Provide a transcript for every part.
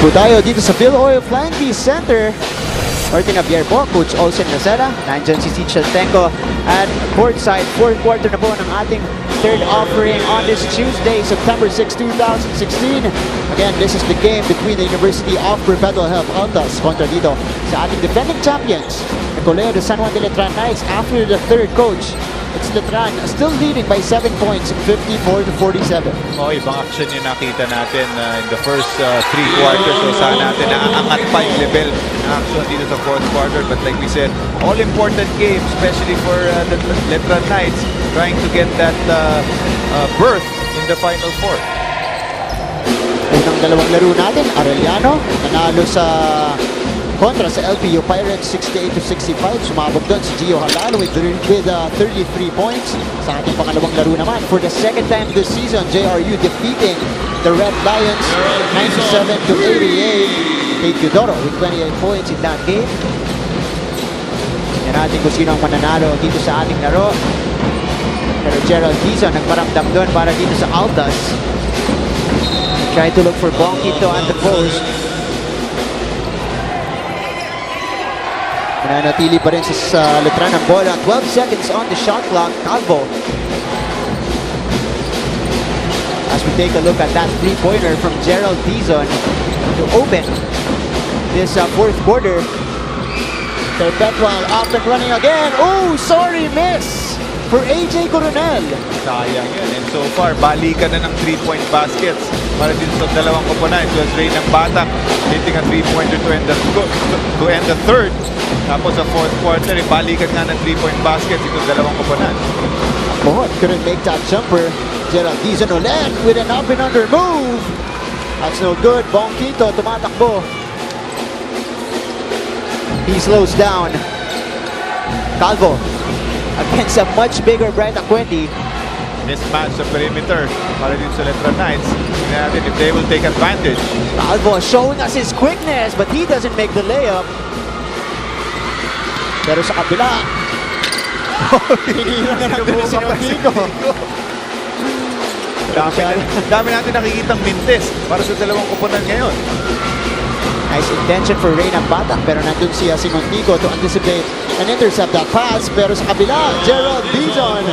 Po tayo dito sa Bill Oil Flying V Center. Martin Javier po, Coach Olsen Rosera, nandyan si Cicel Tenco at courtside, fourth quarter na po ng ating third offering on this Tuesday, September 6, 2016. Again, this is the game between the University of Perpetual Help Altas kontra dito sa ating defending champions, the Colegio de San Juan de Letran Knights. After the third, coach, it's Letran still leading by 7 points, 54-47. Ibang action yung nakita natin in the first three quarters. So sana natin naaangat pa yung level ng action dito sa fourth quarter. But like we said, all-important game, especially for the Letran Knights, trying to get that berth in the Final Four. Unang dalawang laro natin, Arellano, nanalo sa kontra sa LPU Pirates 68-65. Sumabog doon si Gio Halal with 33 points. Sa ating pangalawang laro naman, for the second time this season, JRU defeating the Red Lions 97-88. Kate Teodoro with 28 points in that game. Tingnan natin kung sino ang mananalo dito sa ating laro. Pero Gerald Dizon nagparamdam doon para dito sa Altas. Try to look for Bongkito on the post. Nanatili pa rin sa Letran ang bola. 12 seconds on the shot clock. Calvo. As we take a look at that three-pointer from Gerald Dizon to open this fourth quarter. Perpetual up and running again. Oh, sorry, miss for AJ Coronel. Sayang yun. And so far, balikan na ng 3-point baskets para dito sa dalawang koponan. It was Ray ng Batang hitting a 3-pointer to end the third. Tapos sa fourth quarter, balikan nga ng 3-point baskets itong dalawang koponan. Mohot couldn't make that jumper. Gerald Dizon ulit with an up and under move. That's no good. Bongkito tumatakbo. He slows down. Calvo against a much bigger Bright Aquenti. Mismatch sa perimeter para dito sa Letran Knights. Tingnan natin if they will take advantage. Calvo showing us his quickness, but he doesn't make the layup. Pero sa kabila, hinihila na ng Sinontico. Dami natin nakikitang mintes para sa dalawang koponan ngayon. Nice intention for Ray ng Batang, pero nandun siya Sinontico to anticipate and intercept that pass. Pero sa kabila, Gerald Dizon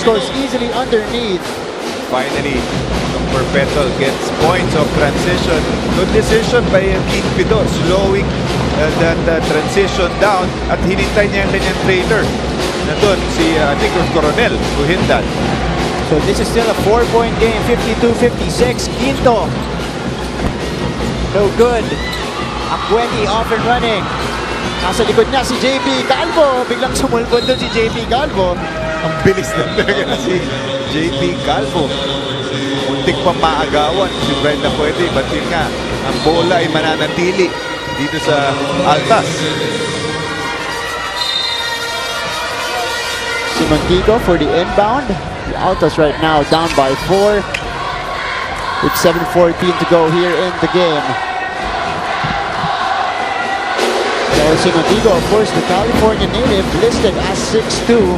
scores easily underneath. Finally, Perpetual gets points of transition. Good decision by King Pido, slowing that transition down at hinintay niya ang kanyang trailer. Nandun si, I think it was Coronel who hit that. So this is still a 4-point game, 52-56. Quinto. No good. Aquenti off and running. Nasa likod niya si JP Calvo. Biglang sumulpot doon si JP Calvo. Ang bilis na talaga na si JP Calvo. Muntik pa maagawan si Bright Aquenti. But yun nga, ang bola ay mananatili dito sa Altas. Sinontico for the inbound. The Altas right now down by 4 with 7:14 to go here in the game. So Sinontico, of course, the California native, listed as 6'2".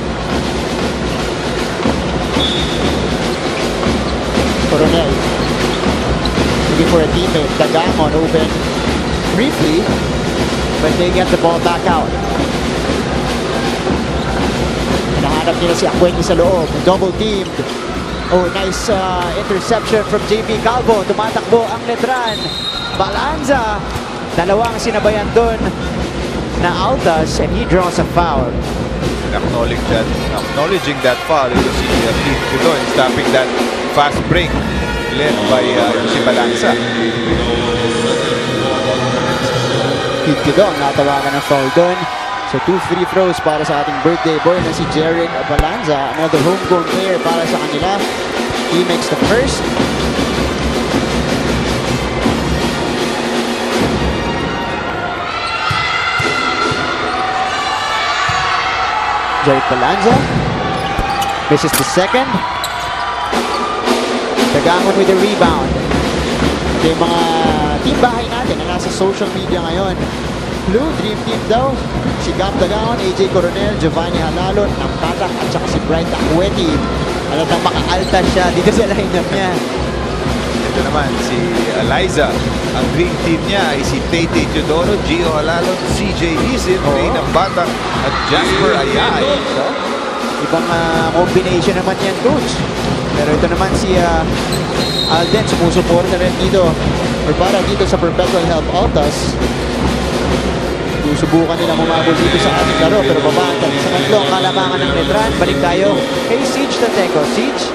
Coronel looking for a teammate. Dagamon open briefly, but they get the ball back out. Nahanap nila si Aquenti sa loob. Double teamed. Oh, nice interception from JP Calvo. Tumatakbo ang Letran. Balanza. Dalawang sinabayan doon na Altas, and he draws a foul. Acknowledging that foul, ito si Pete Pido in stopping that fast break led by si Balanza. Pete Pido ang natawagan ng foul doon. So 2 free throws para sa ating birthday boy na si Jeric Balanza. Another homegrown player para sa kanila. He makes the first. Jeric Balanza misses the second. Dagamon with the rebound. Ito yung mga team bahay natin na nasa social media ngayon. Blue, Dream Team daw. Si Gap Dagamon, AJ Coronel, Giovanni Halalon, ng Patak, at saka si Bright Aquenti. Alam na maka-alta siya dito sa lineup niya. Ito naman si Eliza. Ang green team niya ay si Tate Teodoro, Gio Halalon, CJ Isid, Reynang Batang at Jasper Ayay. Ibang combination naman yan, coach. Pero ito naman si Alden, sumusuporta rin dito or para dito sa Perpetual Health Altas. Susubukan nila umabot dito sa ating laro pero babaan sa tatlong kalamangan ng Letran. Balik tayo kay Siege Tateco. Siege?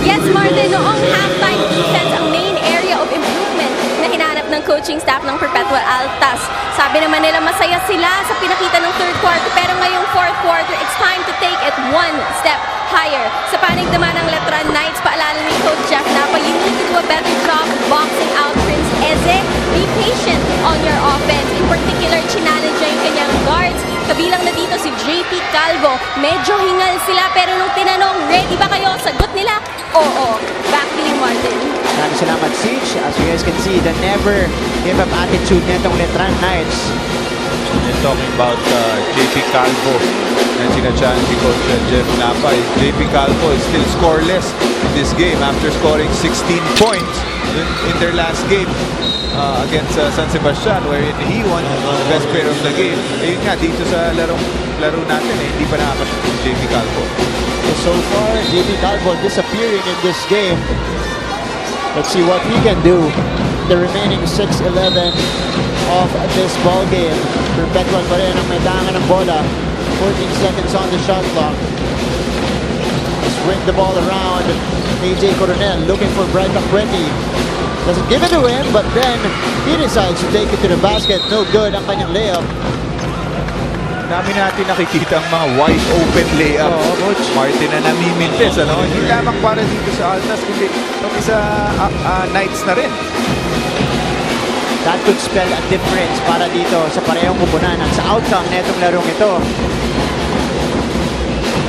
Yes, Martin, noong halftime defense ang main area of improvement na hinanap ng coaching staff ng Perpetual Altas. Sabi naman nila masaya sila sa pinakita ng third quarter pero ngayong fourth quarter, it's time to take it one step higher. Sa panig naman ng Letran Knights, paalala ni Coach Jeff Napa, you need to do a better job of boxing out Prince Eze. Be patient on your offense. In particular, challenge niya yung kanyang guards. Kabilang na dito si JP Calvo. Medyo hingal sila pero nung tinanong, ready ba kayo? Sagot nila, oo. Back to you, Martin. Maraming salamat, Siege. As you guys can see, the never give up attitude nitong Letran Knights. And talking about JP Calvo and sinachan si Coach Jeff Napa. JP Calvo is still scoreless in this game after scoring 16 points in their last game against San Sebastian, wherein he won the best player of the game. Ayun nga, dito sa laro natin, hindi pa nakakashoot si JP Calvo. So far, JP Calvo disappearing in this game. Let's see what he can do. The remaining 6-11 of this ball game. Perpetual pa rin ang may tangan ng bola. 14 seconds on the shot clock. Swing the ball around. AJ Coronel looking for Bright Acquetti. Doesn't give it to him, but then he decides to take it to the basket. No good ang kanyang layup. Dami natin nakikita ang mga wide open layup. Coach Martin na namimintes, ano? Hindi lamang para dito sa Altas, kundi pati sa Knights na rin. That could spell a difference para dito sa parehong kupunan at sa outcome na itong larong ito.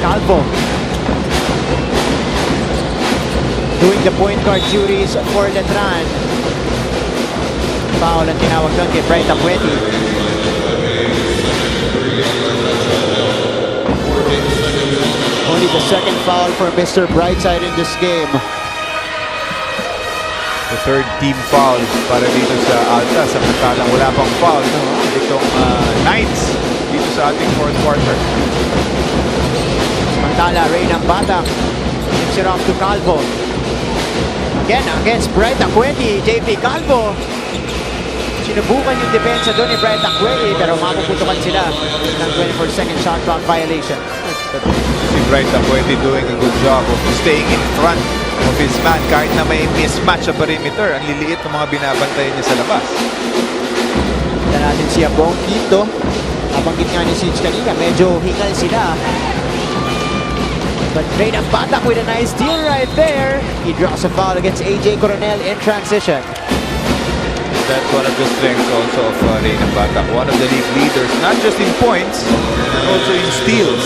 Calvo doing the point guard duties for Letran. Foul ang tinawag doon kay Bright Acquetti. Only the second foul for Mr. Brightside in this game. The third team foul para dito sa Altas. Samantalang wala pang foul itong Knights dito sa ating fourth quarter. Samantala, Reynang Batang gives it off to Calvo. Again, against Bright Acquetti, JP Calvo. Sinubukan yung depensa doon ni Bright Acquetti pero mapuputukan sila ng 24-second shot clock violation. Si Bright Acquetti doing a good job of staying in front of his man kahit na may mismatch sa perimeter. Ang liliit ng mga binabantayan niya sa labas. Kita natin si Abong Quinto. Nabanggit nga ni Siege kanina, medyo hingal sila. But Reynang Batak with a nice steal right there. He draws a foul against AJ Coronel in transition. That's one of the strengths also of Reynang Batak. One of the league leaders, not just in points, but also in steals.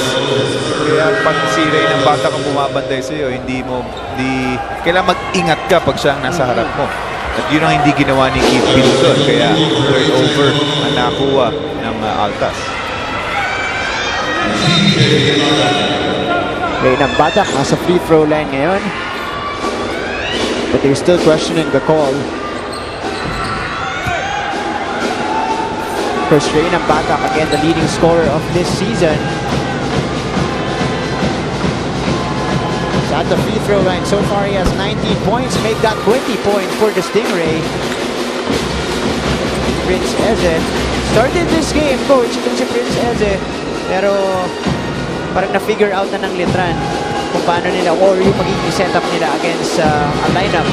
Kaya pag si Reynang Batak ang bumabantay sa iyo, kailangan mag-ingat ka pag siya ang nasa harap mo. At yun ang hindi ginawa ni Keith Pinson. Kaya turnover ang nakuha ng Altas. Reynang Batak nasa free throw line ngayon. But they're still questioning the call. Of course, Reynang Batak, again, the leading scorer of this season. At the free throw line, so far he has 19 points. Make that 20 points for the Stingray. Prince Eze started this game, coach, itong si Prince Eze. Pero parang na-figure out na ng Letran kung paano nila or yung magiging setup nila against a lineup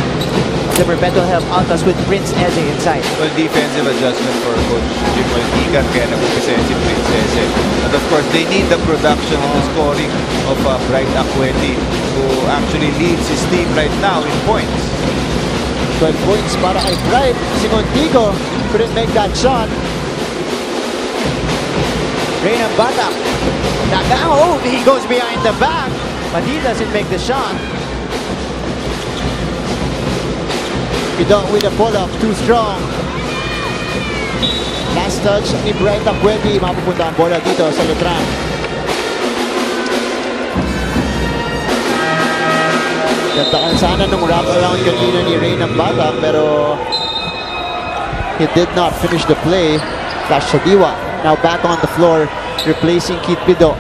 of the Perpetual Health Altas with Prince Eze inside. Well, defensive adjustment for Coach Jim Maltigan kaya nag-upisa si Prince Eze. And of course, they need the production and the scoring of Bright Acquetti, who actually leads his team right now in points. 12 points para kay Bright. Si Montigo couldn't make that shot. Reynang Batak. Oh, he goes behind the back, but he doesn't make the shot. Pidong with a pull-up, too strong. Last touch ni Bright Acquetti. Mapupunta ang bola dito sa Letran. Ganda sana nung wraparound kanina ni Ray ng Batak, pero he did not finish the play. Flash Sadiwa, now back on the floor, replacing Keith Pido.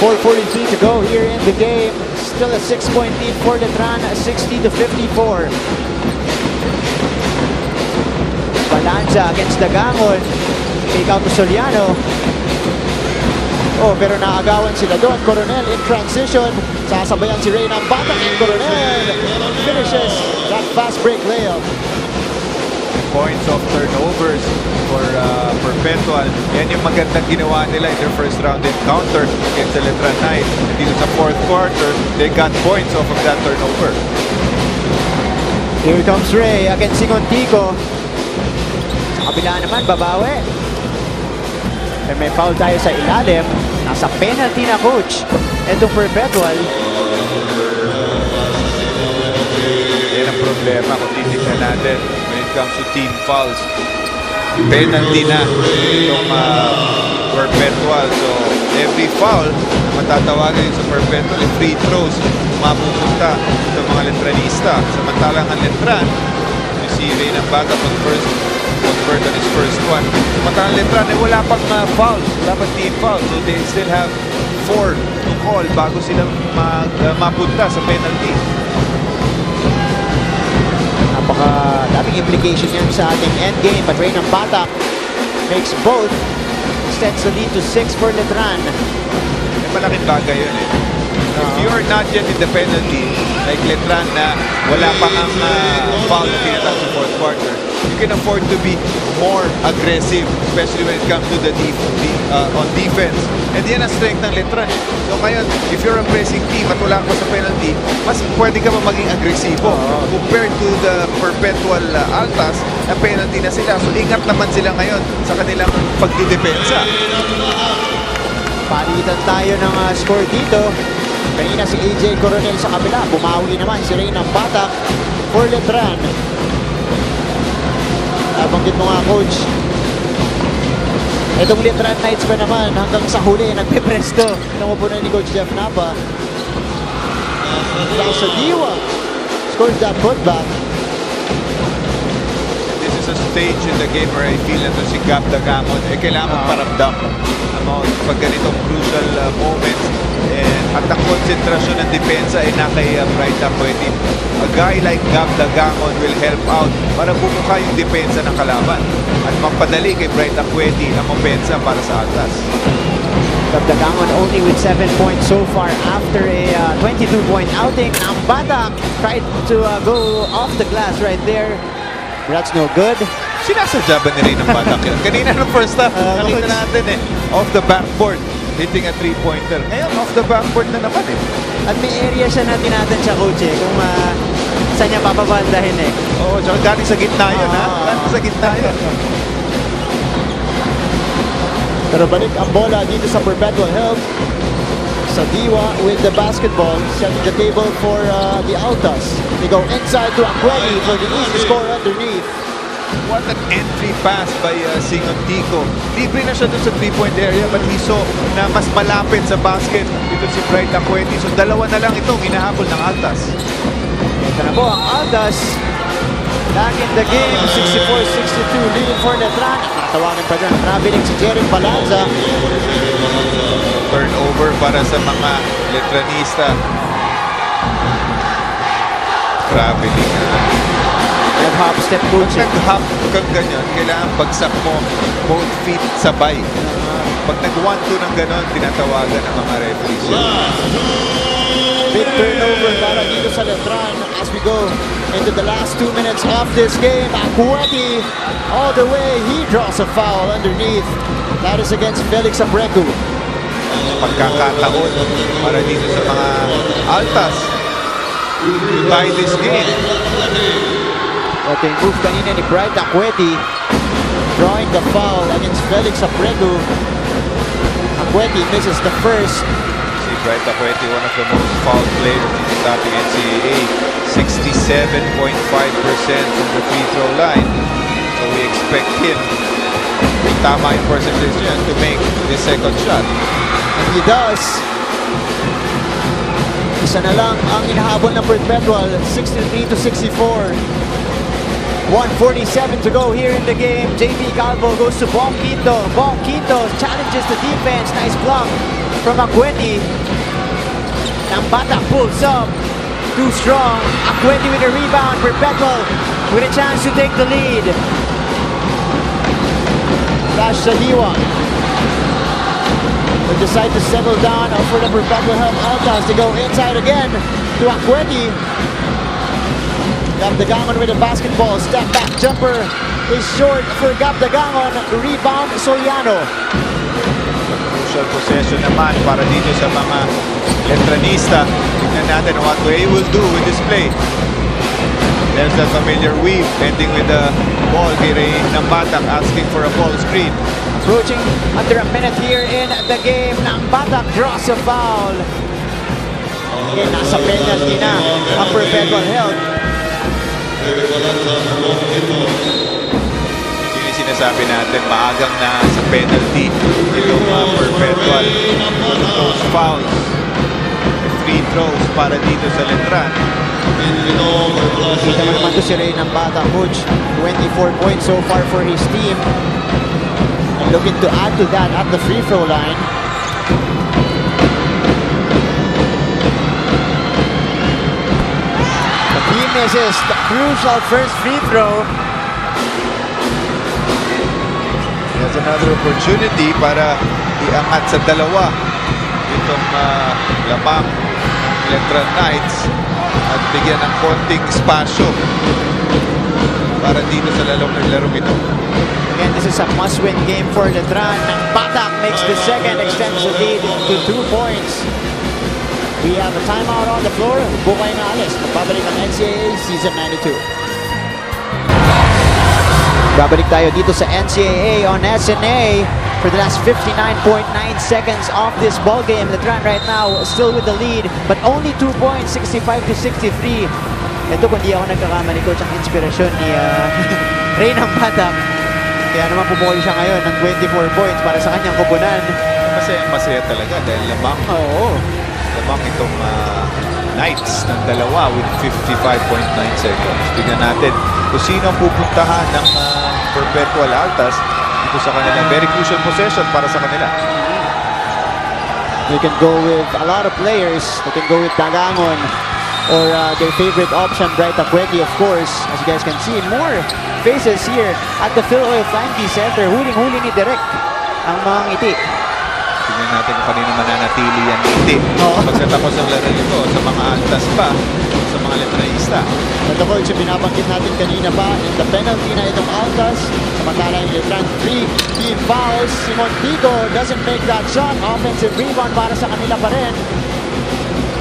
4:43 to go here in the game. Still a 6-point lead for Letran, 60-54. Balanza against Dagangon. Take out to Soriano. Oh, pero naagawan sila doon. Coronel in transition. Sasabayan si Ray ng Batak, and Coronel finishes that fast break layup. Points of turnovers for Perpetual. Yan yung magandang ginawa nila in their first round encounter against the Letran Knights. And dito sa fourth quarter, they got points off of that turnover. Here comes Ray against Sigontico. Sa kabila naman, babawi. And may foul tayo sa ilalim. Nasa penalty na, coach. Itong Perpetual. Yan ang problema kung titignan natin when it comes to team fouls. Penalty na itong Perpetual. So, every foul na matatawagan yun sa Perpetual, free throws, mapupunta sa mga Letranista. Samantalang ang Letran, yung si Ray ng Batak convert on his first one. Samantalang Letran ay wala pang foul, wala pang team foul. So, they still have 4 to call bago sila mapunta sa penalty. Napaka-daming implication yan sa ating endgame. But Ray ng Batak makes both. Extends the lead to 6 for Letran. May malaking bagay yun eh. If you are not yet in the penalty, like Letran na wala pang ang foul na tinatawag sa fourth quarter, you can afford to be more aggressive, especially when it comes to the on defense. And yan ang strength ng Letran. So ngayon, if you're a pressing team at wala ka sa penalty, mas pwede ka pa maging agresibo compared to the Perpetual Altas na penalty na sila. So ingat naman sila ngayon sa kanilang pagdidepensa. Palitan tayo ng score dito. Kanina si AJ Coronel sa kabila. Bumawi naman si Ray ng Batak for Letran. Nabanggit mo nga, coach. Itong Letran Knights pa naman hanggang sa huli nagpe-presto. Tumupunan ni Coach Jeff Napa. Flash Diwa scores that putback. This is a stage in the game where I feel na si Gab Dagamon kailangan paramdam pag ganitong crucial moments at ang konsentrasyon ng depensa ay nakay Bright Aqueti. A guy like Gab Dagamon will help out para bumuka yung depensa ng kalaban at mapadali kay Bright Aqueti ang opensa para sa Altas. Gab Dagangon only with 7 points so far after a 22-point outing. Ang Batak tried to go off the glass right there. That's no good. Sinasadya ba ni Ray ng Batak yun? Kanina ng first half, nakita natin off the backboard, hitting a 3-pointer. Ngayon, off the backboard na naman At may area siya na tinatansiya, coach kung saan niya papabandahin Oo, tsaka galing sa gitna yun Galing sa gitna yun. Pero balik ang bola dito sa Perpetual Help. Sadiwa with the basketball, setting the table for the Altas. They go inside to Aqueti for the easy score underneath. What an entry pass by Sigontico. Libre na siya dun sa 3-point area but he saw na mas malapit sa basket dito si Bright Aqueti. So dalawa na lang itong hinahabol ng Altas. Ito na po ang Altas. Back in the game, 64-62 leading for Letran. Tawagan pa dyan, traveling si Jerry Balanza. Turnover para sa mga Letranista. Traveling Nag-hop step coach. Nag-hop kang ganyan, kailangan bagsak mo both feet sabay. Pag nag-1-2 ng ganon, tinatawagan ng mga referees. Big turnover para dito sa Letran as we go into the last 2 minutes of this game. Aqueti all the way. He draws a foul underneath. That is against Felix Abrecu. Pagkakataon para dito sa mga Altas to tie this game. Okay, move kanina ni Bright Aqueti, drawing the foul against Felix Abrecu. Aqueti misses the first. Si Bright Aqueti, one of the most fouled players in the topping NCAA. 67.5% from the free throw line. So we expect him, kung tama yung percentage niya, to make the second shot. And he does. Isa na lang ang inahabol ng Perpetual, 63-64. 1:47 to go here in the game. JB Calvo goes to Bong Quinto. Bong Quinto challenges the defense. Nice block from Acueti. Nambata pulls up. Too strong. Acueti with a rebound. Perpetual with a chance to take the lead. Flash Sadiwa. They decide to settle down for the Perpetual help Altas. They go inside again to Acueti. Gabdagangon with a basketball. Step back jumper is short for Gabdagangon. Rebound Soliano. Crucial possession naman para dito sa mga Letranista. Tignan natin what they will do with this play. There's the familiar weave ending with the ball. Kay Nambatak asking for a ball screen. Approaching under a minute here in the game. Nambatak draws a foul. Again, nasa penalty na ang Perpetual Health. Yung sinasabi natin, maagang na sa penalty itong Perpetual. Those fouls, free throws para dito sa Letran. Kita mo naman to si Ray Nambata, coach. 24 points so far for his team. And looking to add to that at the free throw line. He misses the crucial first free throw. There's another opportunity para iangat sa dalawa itong lamang Letran Knights at bigyan ng konting espasyo para dito sa larong ito. Again, this is a must-win game for Letran. Batak makes the second, extends the lead to 2 points. We have a timeout on the floor. Bukay na alis. Magbabalik ang NCAA Season 92. Babalik tayo dito sa NCAA on SNA for the last 59.9 seconds of this ball game. Letran right now still with the lead, but only 2 points, 65-63. Ito kung di ako nagkakamali, coach, ang inspirasyon ni Ray Nambatak. Kaya naman pumukol siya ngayon ng 24 points para sa kanyang kupunan. Masaya talaga dahil lamang itong Knights ng dalawa with 55.9 seconds. Tignan natin kung sino ang pupuntahan ng Perpetual Altas dito sa kanila. Very crucial possession para sa kanila. They can go with a lot of players. They can go with Dagangon or their favorite option, Bright Acueti, of course. As you guys can see, more faces here at the Phil Oil Flanky Center. Huling-huli ni Direk ang mga ngiti. Tignan natin kung kanino mananatili yan ngiti. Pagkatapos ng laro nito sa mga Altas pa, sa mga Letranista. Ito, coach, yung binabanggit natin kanina pa, in the penalty na itong Altas. Samantala yung Letran, 3 team fouls. Si Montigo doesn't make that shot. Offensive rebound para sa kanila pa rin.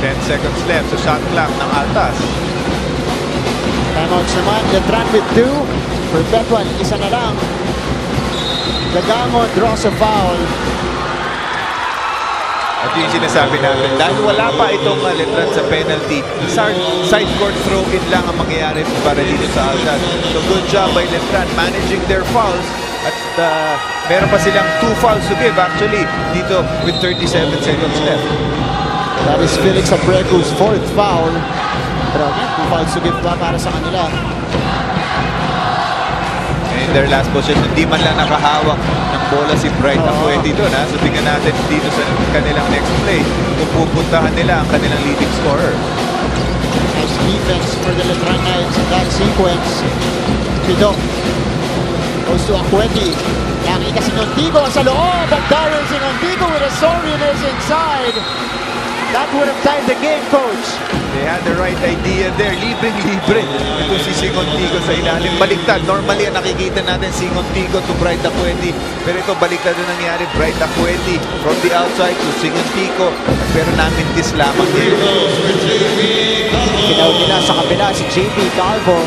10 seconds left sa shot clock ng Altas. Timeouts naman, Letran with 2. Perpetual, isa na lang. Dagangon draws a foul. At yung sinasabi natin, dahil wala pa itong Letran sa penalty, side court throw-in lang ang mangyayari para dito sa Altas. So good job by Letran managing their fouls. At meron pa silang 2 fouls to give actually dito with 37 seconds left. That is Felix Abreu's 4th foul. Pero again, 2 fouls to give pa para sa kanila. In their last possession, hindi man lang nakahawak ng bola si Bright Acueti doon. So tingnan natin dito sa kanilang next play kung pupuntahan nila ang kanilang leading scorer. Nice defense for the Letran Knights in that sequence. Pidok goes to Acueti. Nakita si Nontigo sa loob. But Darren si Nontigo with a sorriness inside. That would have tied the game, coach. They had the right idea there. Libreng-libre. Ito si Singontigo sa ilalim. Baliktad. Normally, nakikita natin Singontigo to Bright Acueti. Pero ito, baliktad na nangyari. Bright Acueti from the outside to Singontigo. Pero namintis lamang niya. Kinaw nila sa kabila si JB Calvo.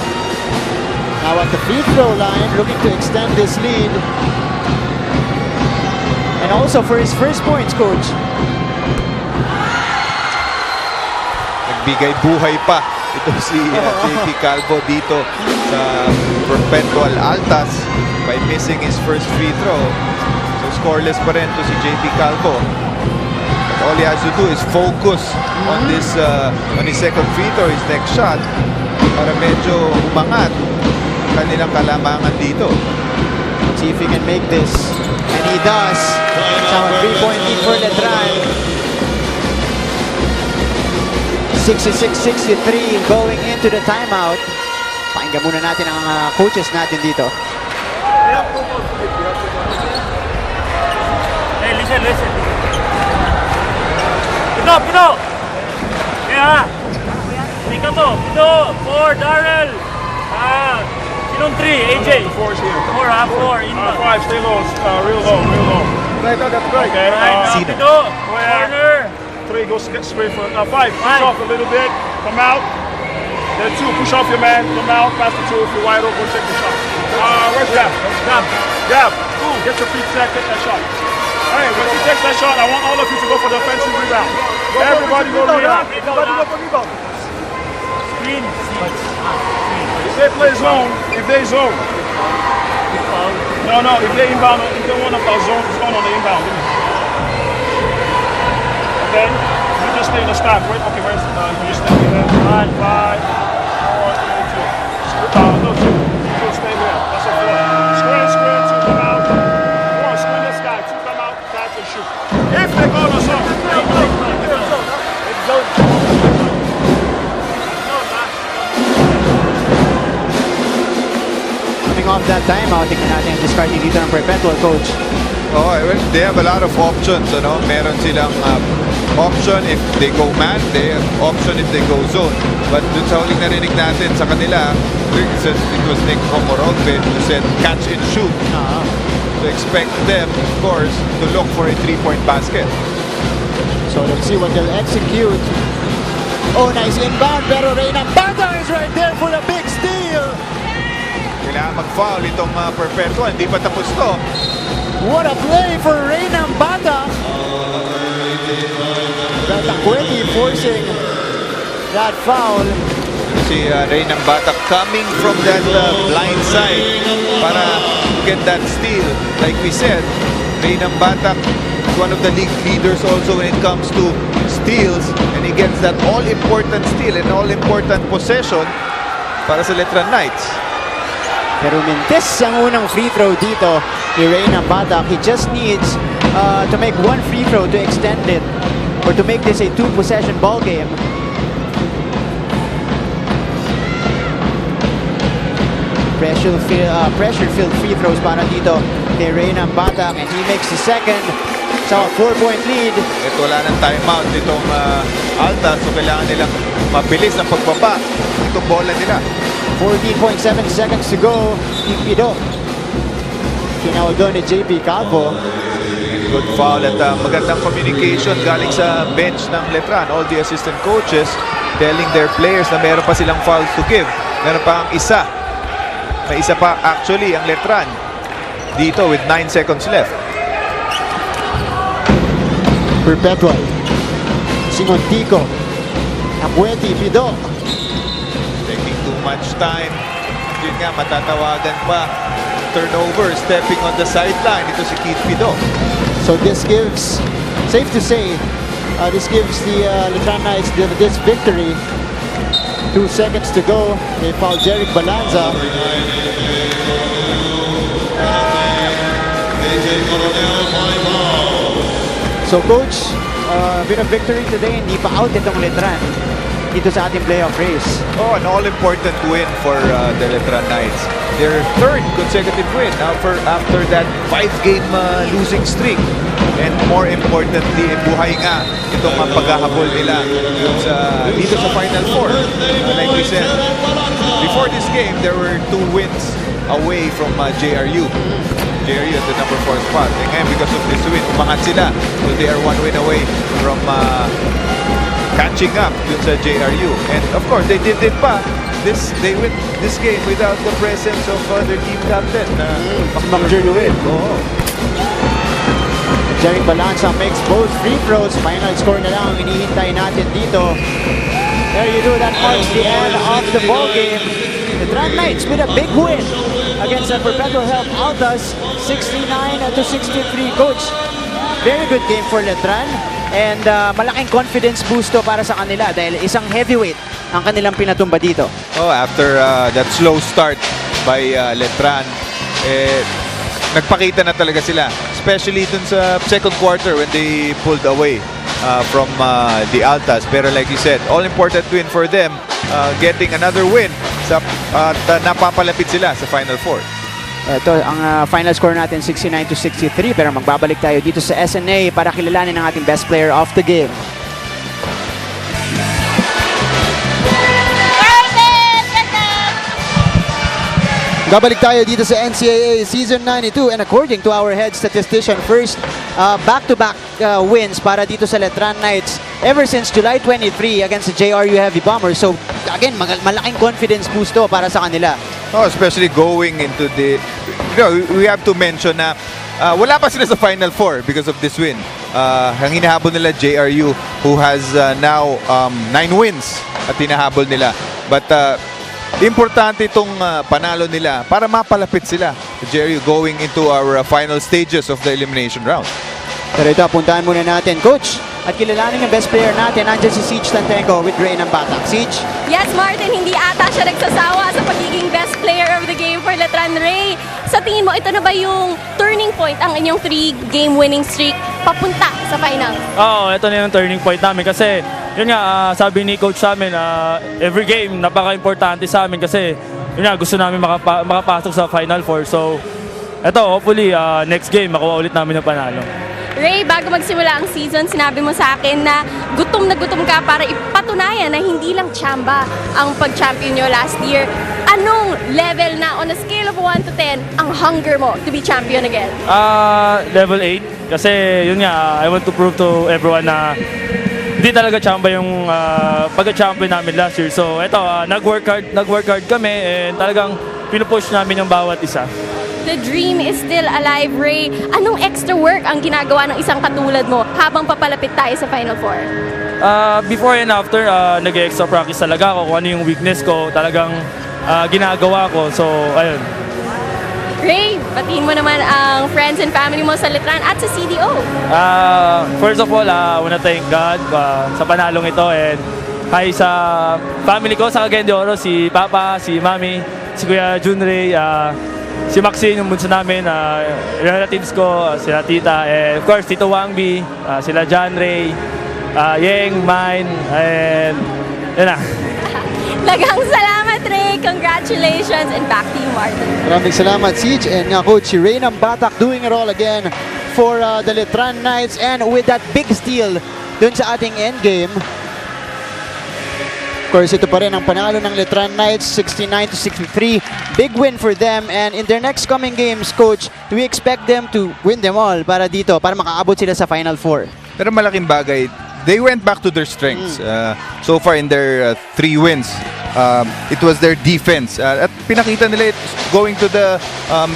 Now at the free throw line, looking to extend this lead. And also for his first points, coach. Bigay buhay pa ito si JP Calvo dito sa Perpetual Altas by missing his first free throw. So scoreless pa rin to si JP Calvo. all he has to do is focus on this on his second free throw, his next shot, para medyo umangat kanilang kalamangan dito. See if he can make this. And he does. So a 3-point lead for Letran. 66-63 going into the timeout. Pakinggan muna natin ang coaches natin dito. Hey, listen. Pino! Yeah. Picato, for Darrell. Sinong 3, AJ? 4's here. 4, inbound. 5, stay low, real low. Right, that's great. Okay, Sino? Pino, corner. 3, go straight for 5. Push off a little bit, come out. Then 2, push off your man, come out, pass the 2. If you're wide open, take the shot. Where's Gab? Gab, get your feet set, get that shot. Hey, when he takes that shot, I want all of you to go for the offensive rebound. Everybody go rebound. Screen. If they play zone, if they inbound, if they want to zone on the inbound. Okay, you just stay in the stack. Wait, okay, where's you just stay there. 5, 4, 3, 2. No, 2. 2, stay there. That's a 4. Screen, 2, come out. 4, screen this guy. 2, come out, catch and shoot. If they go to zone. Coming off that timeout, tingnan natin ang discarding dito ng Perpetual, coach. Oh, well, they have a lot of options, ano? Meron silang option if they go man, they have option if they go zone. But dun sa huling narinig natin sa kanila, it was Nick Komorogbe who said catch and shoot. So expect them, of course, to look for a 3-point basket. So let's see what they'll execute. Oh, nice inbound, pero Reyna Bata is right there for the big steal. Kailangan mag-foul itong Perpetual, hindi pa tapos to. What a play for Reyna Bata. Takweti forcing that foul. Si Reyna Bata coming from that blind side para get that steal. Like we said, Reyna Bata is one of the league leaders also when it comes to steals, and he gets that all-important steal and all-important possession para sa Letran Knights. Pero mintis ang unang free throw dito ni Reyna Bata. He just needs to make one free throw to extend it or to make this a 2-possession ball game. Pressure-filled free throws para dito kay Reyna Bata, and he makes the second. So a 4-point lead. At wala ng timeout itong Alta, so kailangan nilang mabilis ang pagbaba itong bola nila. 14.7 seconds to go. Pido. Tinawag doon ni JP Calvo. Good foul at magandang communication galing sa bench ng Letran. All the assistant coaches telling their players na meron pa silang fouls to give. Meron pa ang isa. May isa pa actually ang Letran dito with 9 seconds left. Perpetual. Simontico. Abueti, Pido. Taking too much time. Yun nga, matatawagan pa. Turnover, stepping on the sideline. Ito si Keith Pido. So this gives, safe to say, this gives the Letran Knights this victory. 2 seconds to go. They foul Jeric Balanza. So coach, bit of victory today. Hindi pa out itong Letran dito sa ating playoff race. Oh, an all-important win for the Letran Knights. Their third consecutive win after that 5-game losing streak. And more importantly, buhay nga itong paghahabol nila dito sa Final Four. Like we said, before this game, there were 2 wins away from JRU. JRU at the number 4 spot. And ngayon, because of this win, umangat sila. So they are 1 win away from catching up dun sa JRU. And of course, they did it pa. They win this game without the presence of their team captain. Mag-Jernuin. Jeric Balanza makes both free throws. Final score na lang ang hinihintay natin dito. There you go. That marks the end of the ball game. The Letran Knights with a big win against the Perpetual Health Altas, 69-63. Coach, very good game for Letran. And malaking confidence boost to para sa kanila dahil isang heavyweight ang kanilang pinatumba dito. Oh, after that slow start by Letran, nagpakita na talaga sila. Especially dun sa second quarter when they pulled away from the Altas. Pero like you said, all-important win for them. Getting another win at napapalapit sila sa Final Four. Ito, ang final score natin 69-63, pero magbabalik tayo dito sa SNA para kilalanin ang ating best player of the game. Babalik tayo dito sa NCAA Season 92, and according to our head statistician, first back-to-back wins para dito sa Letran Knights ever since July 23 against the JRU Heavy Bombers. So again, malaking confidence boost to para sa kanila. Oh, especially going into the, we have to mention na wala pa sila sa Final Four because of this win. Ang hinahabol nila JRU, who has now 9 wins at hinahabol nila. But importante itong panalo nila para mapalapit sila, JRU, going into our final stages of the elimination round. Pero ito, puntahan muna natin, Coach, at kilalanin yung best player natin. Nandiyan si Siege Tantenko with Ray ng Batak. Siege? Yes, Martin, hindi ata siya nagsasawa sa pagiging best player of the game for Letran. Ray, sa tingin mo, ito na ba yung turning point ang inyong 3-game winning streak papunta sa final? Oo, ito na yung turning point namin kasi yun nga, sabi ni coach sa amin, every game napaka-importante sa amin kasi yun nga, gusto namin makapasok sa Final Four. So, ito, hopefully, next game, makuha ulit namin yung panalo. Ray, bago magsimula ang season, sinabi mo sa akin na gutom ka para ipatunayan na hindi lang tsamba ang pag-champion nyo last year. Anong level na, on a scale of 1 to 10, ang hunger mo to be champion again? Level 8. Kasi yun nga, I want to prove to everyone na hindi talaga tsamba yung pagka-champion namin last year. So ito, nag-work hard kami and talagang pinupush namin yung bawat isa. The dream is still alive, Ray. Anong extra work ang ginagawa ng isang katulad mo habang papalapit tayo sa Final Four? Before and after, nag-extra practice talaga ako. Kung ano yung weakness ko, talagang ginagawa ko. So, ayun. Ray, batiin mo naman ang friends and family mo sa Letran at sa CDO. First of all, I wanna thank God sa panalong ito. And hi sa family ko sa Cagayan de Oro, si Papa, si Mami, si Kuya Junray, si Maxine, yung bunso namin, relatives ko, sila Tita, and of course, Tito Wangbi, sila John Ray, Yeng, Mine, and yun na. Lagang salamat, Ray. Congratulations, and back to you, Martin. Maraming salamat, Siege. And nga, Coach, si Ray ng Batak doing it all again for the Letran Knights. And with that big steal dun sa ating endgame, of course, ito pa rin ang panalo ng Letran Knights, 69-63. Big win for them. And in their next coming games, Coach, do we expect them to win them all para dito, para makaabot sila sa Final Four? Pero malaking bagay, they went back to their strengths. So far in their 3 wins, it was their defense. At pinakita nila going to the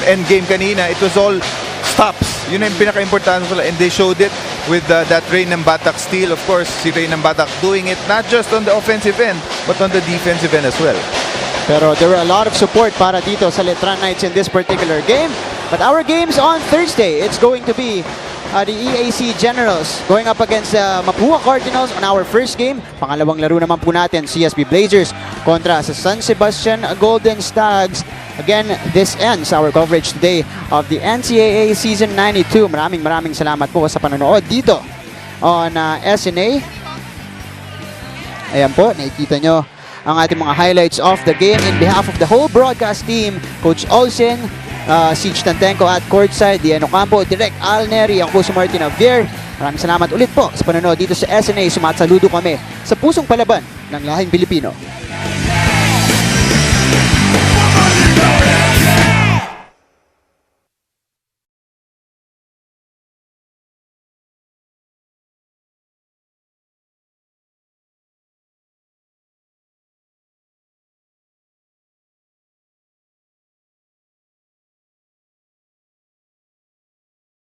end game kanina, it was all stops. Yun ang pinaka-importante nila, and they showed it with that Ray ng Batak steal. Of course, si Ray ng Batak doing it not just on the offensive end, but on the defensive end as well. Pero there were a lot of support para dito sa Letran Knights in this particular game. But our games on Thursday, it's going to be the EAC Generals going up against Mapua Cardinals on our first game. Pangalawang laro naman po natin, CSB Blazers kontra sa San Sebastian Golden Stags. Again, this ends our coverage today of the NCAA Season 92. Maraming salamat po sa panonood dito on SNA. Ayan po, nakikita nyo ang ating mga highlights of the game. In behalf of the whole broadcast team, Coach Olsen, Siege Tantenko at courtside, Diano Campo, Direk Al Neri, ako po si Martin Javier. Maraming salamat ulit po sa panonood dito sa SNA. Sumatsaludo kami sa pusong palaban ng lahing Pilipino.